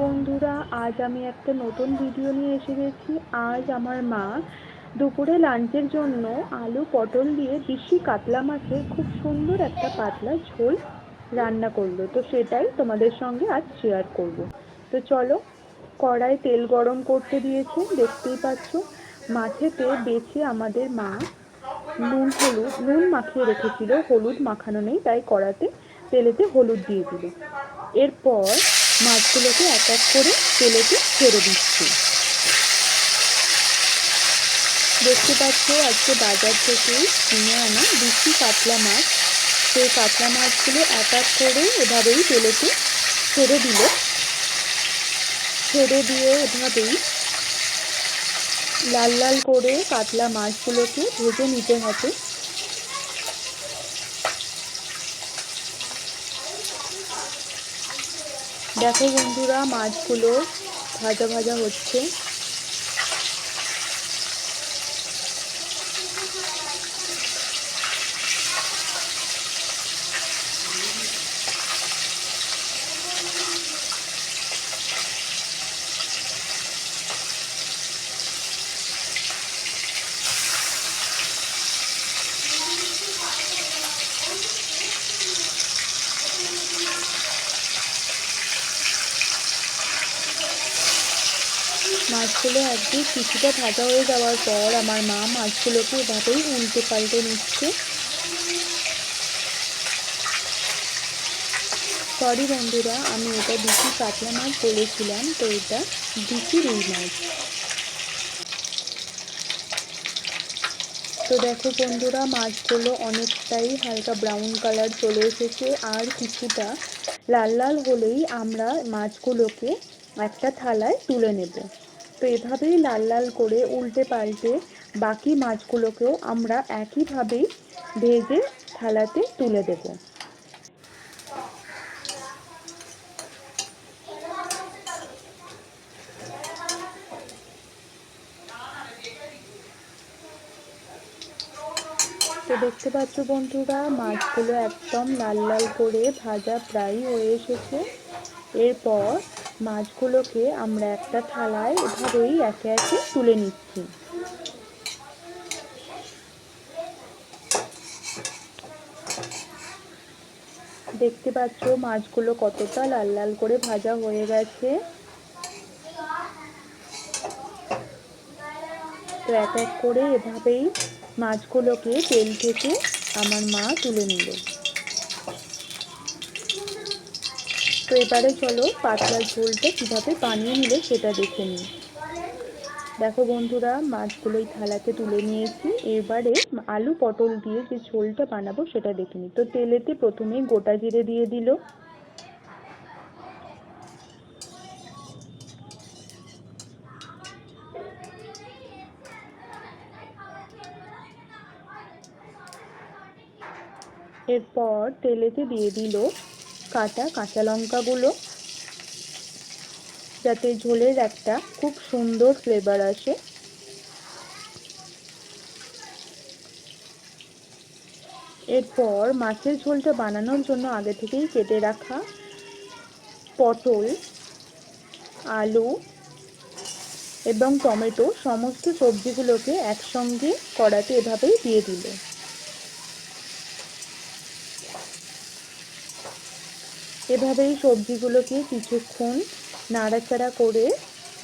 বন্ধুরা, আজ আমি একটা নতুন ভিডিও নিয়ে এসে গেছি। আজ আমার মা দুপুরে লাঞ্চের জন্য আলু পটল দিয়ে দেশি কাতলা মাছের খুব সুন্দর একটা পাতলা ঝোল রান্না করলো। তো সেটাই তোমাদের সঙ্গে আজ শেয়ার করব। তো চলো, কড়াই তেল গরম করতে দিয়েছে, দেখতেই পাচ্ছ। মাছেতে বেছে আমাদের মা নুন মাখিয়ে রেখেছিল, হলুদ মাখানো নেই, তাই কড়াতে তেলেতে হলুদ দিয়ে দিল। এরপর মাছগুলোকে এক এক করে তেলেতে ছেড়ে দিচ্ছি। দেখতে পাচ্ছ আজকে বাজার থেকে কিনে আনা দেশি কাতলা মাছ। সেই কাতলা মাছগুলো এক এক করে এভাবেই তেলেতে ছেড়ে দিল। ছেড়ে দিয়ে এভাবেই লাল লাল করে কাতলা মাছগুলোকে ভেজে নিতে হবে। দেখো বন্ধুরা, মাছগুলো ভাজা ভাজা হচ্ছে। মাছগুলো একদিন কিছুটা ভাজা হয়ে যাওয়ার পর আমার মা মাছগুলোকে এভাবেই উল্টে পাল্টে নিচ্ছে। সরি বন্ধুরা, আমি এটা দেশি কাতলা মাছ বলেছিলাম, তো এটা দেশি রুই মাছ। তো দেখো বন্ধুরা, মাছগুলো অনেকটাই হালকা ব্রাউন কালার চলে এসেছে, আর কিছুটা লাল লাল হলেই আমরা মাছগুলোকে একটা থালায় তুলে নেব। তো এভাবেই লাল লাল করে উল্টে পাল্টে বাকি মাছগুলোকেও আমরা একইভাবেই ভেজে থালাতে তুলে দেব। তো দেখতে পাচ্ছ বন্ধুরা, মাছগুলো একদম লাল লাল করে ভাজা প্রায় হয়ে এসেছে। এরপর মাছগুলোকে আমরা একটা থালায় এভাবেই একে একে তুলে নিচ্ছি। দেখতে পাচ্ছ মাছগুলো কতটা লাল লাল করে ভাজা হয়ে গেছে। তো এক এক করে এভাবেই মাছগুলোকে তেল থেকে আমার মা তুলে নিল। তো এবারে চলো পাতলা ঝোলটা কিভাবে বানিয়ে নিলে সেটা দেখে নিই। দেখো বন্ধুরা, মাছগুলো এই থালাতে তুলে নিয়েছি। এবারে আলু পটল দিয়ে যে ঝোলটা বানাবো সেটা দেখে নিই। তো তেলেতে প্রথমে গোটা জিরে দিয়ে দিল। এরপর তেলেতে দিয়ে দিল কাটা কাঁচা লঙ্কাগুলো, যাতে ঝোলের একটা খুব সুন্দর ফ্লেভার আসে। এরপর মাছের ঝোলটা বানানোর জন্য আগে থেকেই কেটে রাখা পটল, আলু এবং টমেটো সমস্ত সবজিগুলোকে একসঙ্গে কড়াতে এভাবেই দিয়ে দিল। এভাবেই সবজিগুলোকে কিছুক্ষণ নাড়াচাড়া করে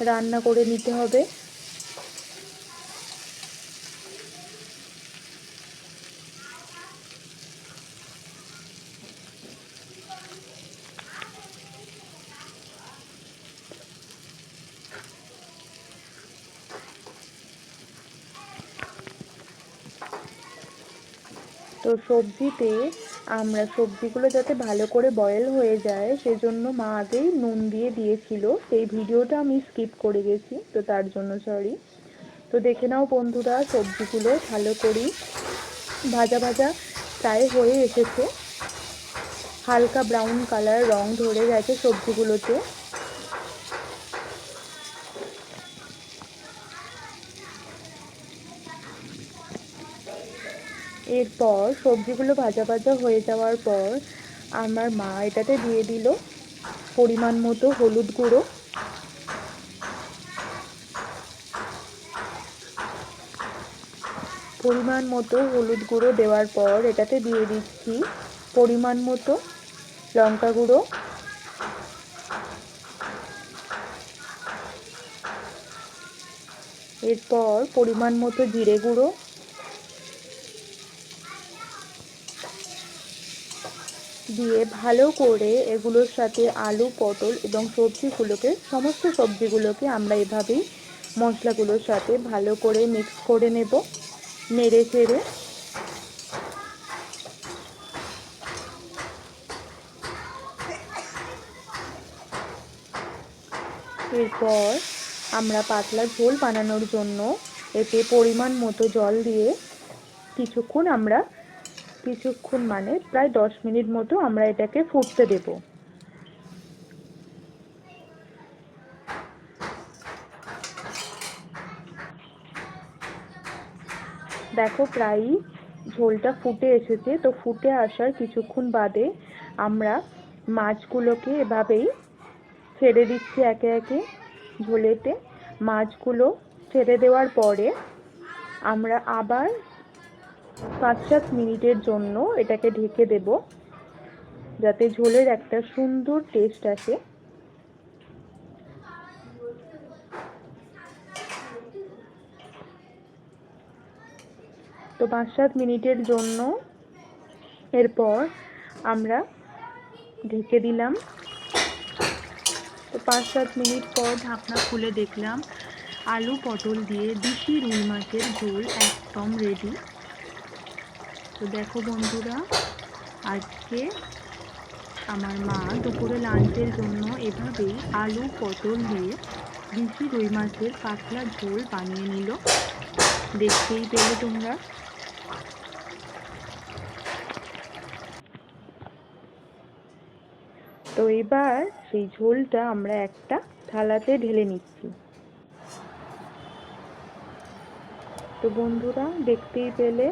রান্না করে নিতে হবে। তো আমরা সবজিগুলো যাতে ভালো করে বয়েল হয়ে যায় সেজন্য মা আগেই নুন দিয়ে দিয়েছিল। সেই ভিডিওটা আমি স্কিপ করে গেছি, তো তার জন্য সরি। তো দেখে নাও বন্ধুরা, সবজিগুলো ভালো করেই ভাজা ভাজা প্রায় হয়ে এসেছে। হালকা ব্রাউন কালার রং ধরে গেছে সবজিগুলোতে। এরপর সবজিগুলো ভাজা ভাজা হয়ে যাওয়ার পর আমার মা এটাতে দিয়ে দিল পরিমাণ মতো হলুদ গুঁড়ো, পরিমাণ মতো হলুদ গুঁড়ো দেওয়ার পর এটাতে দিয়ে দিচ্ছি পরিমাণ মতো লঙ্কা গুঁড়ো, এরপর পরিমাণ মতো জিরে গুঁড়ো, দিয়ে ভালো করে এগুলোর সাথে আলু, পটল এবং সমস্ত সবজিগুলোকে আমরা এভাবেই মশলাগুলোর সাথে ভালো করে মিক্স করে নেব, নেড়ে চেড়ে। এরপর আমরা পাতলা ঝোল বানানোর জন্য এতে পরিমাণ মতো জল দিয়ে কিছুক্ষণ মানে প্রায় 10 মিনিট মতো আমরা এটাকে ফুটতে দেব। দেখো প্রায় ঝোলটা ফুটে এসেছে। তো ফুটে আসার কিছুক্ষণ বাদে আমরা মাছগুলোকে এভাবেই ছেড়ে দিচ্ছি একে একে ঝোলেতে। মাছগুলো ছেড়ে দেওয়ার পরে আমরা আবার 5-7 মিনিটের জন্য এটাকে ঢেকে দেব, যাতে ঝোলের একটা সুন্দর টেস্ট আসে। তো 5-7 মিনিটের জন্য এরপর আমরা ঢেকে দিলাম। তো 5-7 মিনিট পর ঢাকনা খুলে দেখলাম আলু পটল দিয়ে দেশি রুই মাছের ঝোল একদম রেডি। তো দেখো বন্ধুরা, আজকে আমার মা দুপুরে লাঞ্চের জন্য এভাবেই আলু পটল দিয়ে দেশি রুই মাছের পাতলা ঝোল বানিয়ে নিল। দেখতেই পেলে তোমরা। তো এবার সেই ঝোলটা আমরা একটা থালাতে ঢেলে নিচ্ছি। তো বন্ধুরা, দেখতেই পেলে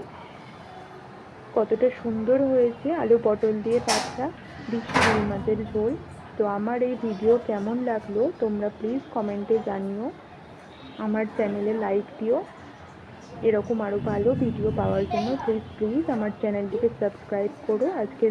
কতটা সুন্দর হয়েছে আলু পটল দিয়ে পাতলা দেশি রুই মাছের ঝোল। তো আমার এই ভিডিও কেমন লাগলো তোমরা প্লিজ কমেন্টে জানিও। আমার চ্যানেলে লাইক দিও। এরকম আরও ভালো ভিডিও পাওয়ার জন্য প্লিজ আমার চ্যানেলটিকে সাবস্ক্রাইব করো। আজকের